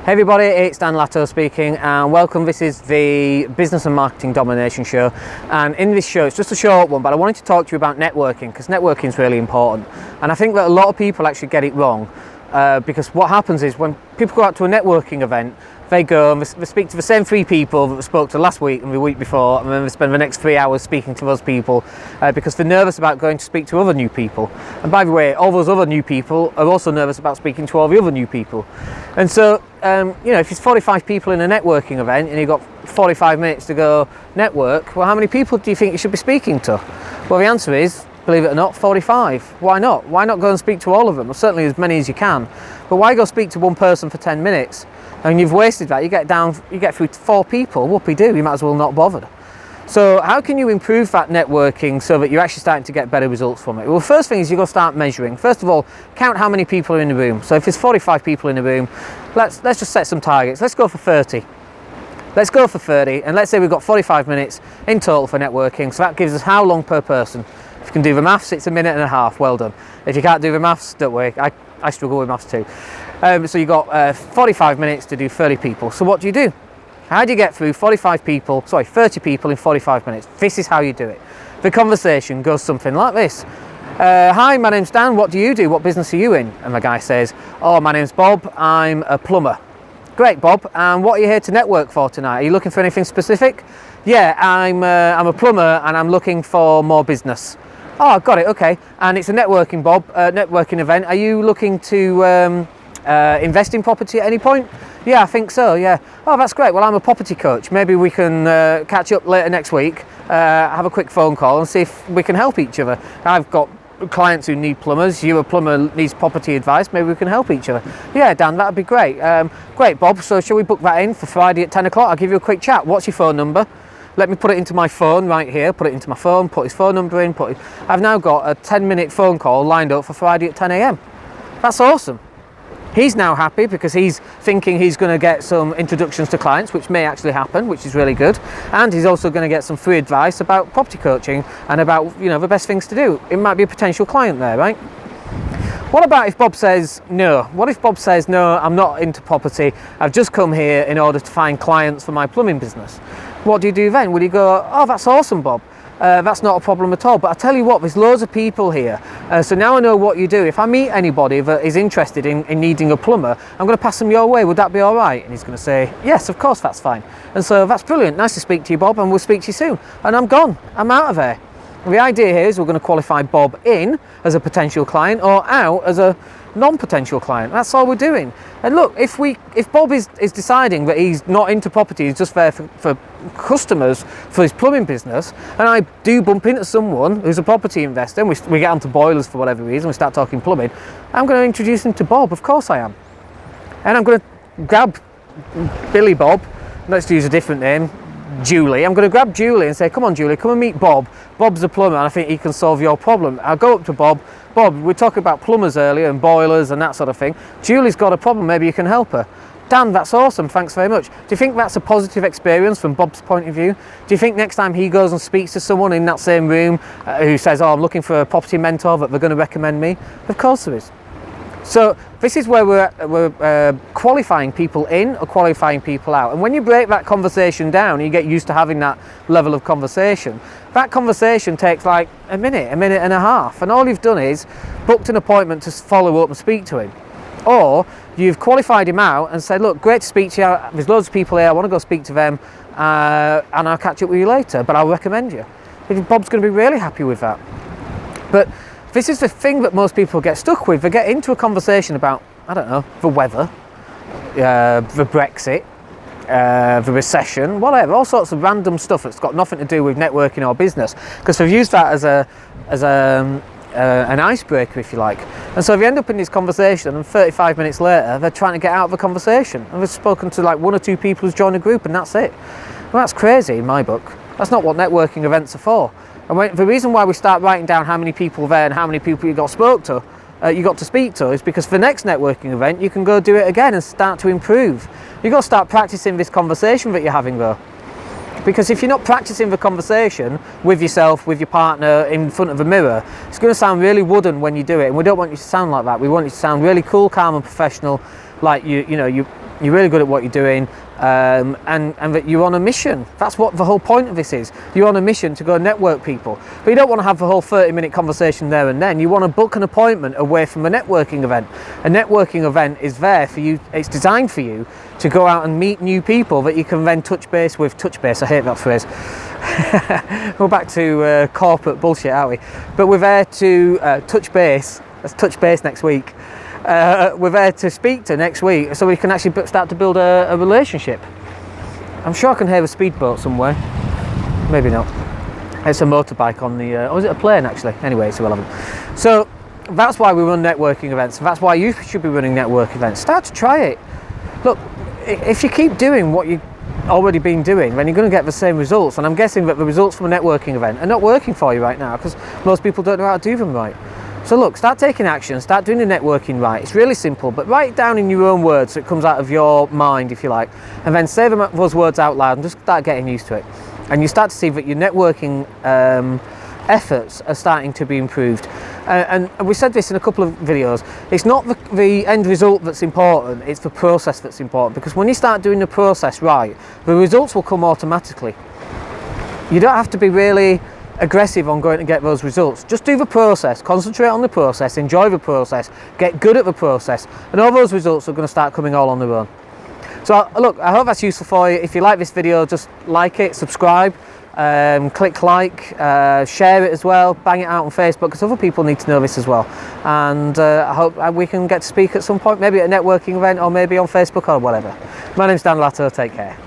Hey everybody, it's Dan Latto speaking and welcome. This is the Business and Marketing Domination Show, and in this show, it's just a short one, but I wanted to talk to you about networking, because networking is really important. And I think that a lot of people actually get it wrong, because what happens is when people go out to a networking event, they go and they speak to the same three people that they spoke to last week and the week before, and then they spend the next 3 hours speaking to those people because they're nervous about going to speak to other new people. And by the way, all those other new people are also nervous about speaking to all the other new people. And so, you know, if it's 45 people in a networking event and you've got 45 minutes to go network, well, how many people do you think you should be speaking to? Well, the answer is, believe it or not, 45. Why not? Why not go and speak to all of them? Well, certainly as many as you can. But why go speak to one person for 10 minutes? And you've wasted that. You get through 4 people, whoopee-doo, you might as well not bothered. So how can you improve that networking so that you're actually starting to get better results from it? Well, first thing is you've got to start measuring. First of all, count how many people are in the room. So if there's 45 people in the room, let's just set some targets. Let's go for 30. Let's go for 30, and let's say we've got 45 minutes in total for networking. So that gives us how long per person? If you can do the maths, it's 1.5 minutes. Well done. If you can't do the maths, don't worry. I struggle with maths too. So you've got 45 minutes to do 30 people. So what do? How do you get through 30 people in 45 minutes? This is how you do it. The conversation goes something like this. Hi, my name's Dan. What do you do? What business are you in? And the guy says, oh, my name's Bob. I'm a plumber. Great, Bob. And what are you here to network for tonight? Are you looking for anything specific? Yeah, I'm a plumber and I'm looking for more business. Oh, got it. Okay. And it's a networking, Bob, networking event. Are you looking to invest in property at any point? Yeah, I think so, yeah. Oh, that's great. Well, I'm a property coach. Maybe we can catch up later next week, have a quick phone call and see if we can help each other. I've got clients who need plumbers. You're a plumber, needs property advice. Maybe we can help each other. Yeah, Dan, that'd be great. Great, Bob. So shall we book that in for Friday at 10 o'clock? I'll give you a quick chat. What's your phone number? Let me put it into my phone right here, put it into my phone, put his phone number in, I've now got a 10-minute phone call lined up for Friday at 10 a.m. That's awesome. He's now happy because he's thinking he's going to get some introductions to clients, which may actually happen, which is really good. And he's also going to get some free advice about property coaching and about, you know, the best things to do. It might be a potential client there, right? What about if Bob says no? What if Bob says, no, I'm not into property. I've just come here in order to find clients for my plumbing business. What do you do then? Will you go, oh, that's awesome, Bob. That's not a problem at all. But I tell you what, there's loads of people here. So now I know what you do. If I meet anybody that is interested in needing a plumber, I'm going to pass them your way. Would that be all right? And he's going to say, yes, of course, that's fine. And so that's brilliant. Nice to speak to you, Bob, and we'll speak to you soon. And I'm gone. I'm out of there. The idea here is we're going to qualify Bob in as a potential client or out as a non-potential client. That's all we're doing. And look, if Bob is deciding that he's not into property, he's just there for customers for his plumbing business, and I do bump into someone who's a property investor and we get onto boilers for whatever reason, we start talking plumbing, I'm going to introduce him to Bob. Of course I am. And I'm going to grab Billy Bob, let's use a different name, Julie. I'm going to grab Julie and say, come on, Julie, come and meet Bob. Bob's a plumber and I think he can solve your problem. I'll go up to Bob. Bob, we were talking about plumbers earlier and boilers and that sort of thing. Julie's got a problem, maybe you can help her. Dan, that's awesome, thanks very much. Do you think that's a positive experience from Bob's point of view? Do you think next time he goes and speaks to someone in that same room who says, oh, I'm looking for a property mentor that they're going to recommend me? Of course there is. So this is where we're qualifying people in or qualifying people out. And when you break that conversation down, you get used to having that level of conversation. That conversation takes like a minute and a half. And all you've done is booked an appointment to follow up and speak to him. Or you've qualified him out and said, look, great to speak to you. There's loads of people here. I want to go speak to them and I'll catch up with you later, but I'll recommend you. Bob's going to be really happy with that. But this is the thing that most people get stuck with. They get into a conversation about, I don't know, the weather, the Brexit, the recession, whatever, all sorts of random stuff that's got nothing to do with networking or business, because they've used that as an icebreaker, if you like. And so they end up in this conversation and 35 minutes later they're trying to get out of the conversation and they've spoken to like 1 or 2 people who's joined a group and that's it. Well, that's crazy in my book. That's not what networking events are for. And the reason why we start writing down how many people there and how many people you got to speak to is because for the next networking event you can go do it again and start to improve. You've got to start practicing this conversation that you're having though. Because if you're not practicing the conversation with yourself, with your partner, in front of a mirror, it's going to sound really wooden when you do it, and we don't want you to sound like that. We want you to sound really cool, calm and professional, like you you're really good at what you're doing, and that you're on a mission. That's what the whole point of this is. You're on a mission to go network people. But you don't want to have the whole 30-minute conversation there and then. You want to book an appointment away from a networking event. A networking event is there for you, it's designed for you to go out and meet new people that you can then touch base with. Touch base, I hate that phrase. We're back to corporate bullshit, aren't we? But we're there to touch base. Let's touch base next week. We're there to speak to next week, so we can actually start to build a relationship. I'm sure I can hear a speedboat somewhere. Maybe not. It's a motorbike on the, or is it a plane actually? Anyway, it's irrelevant. So that's why we run networking events. That's why you should be running network events. Start to try it. Look, if you keep doing what you've already been doing, then you're going to get the same results. And I'm guessing that the results from a networking event are not working for you right now because most people don't know how to do them right. So look, start taking action, start doing the networking right. It's really simple, but write it down in your own words so it comes out of your mind, if you like, and then say those words out loud and just start getting used to it. And you start to see that your networking efforts are starting to be improved. And we said this in a couple of videos, it's not the end result that's important, it's the process that's important, because when you start doing the process right, the results will come automatically. You don't have to be really aggressive on going to get those results. Just do the process, concentrate on the process, enjoy the process, get good at the process, and all those results are going to start coming all on their own. So look, I hope that's useful for you. If you like this video, just like it, subscribe, click like, share it as well, bang it out on Facebook, because other people need to know this as well. And I hope we can get to speak at some point, maybe at a networking event or maybe on Facebook or whatever. My name's Dan Latto, take care.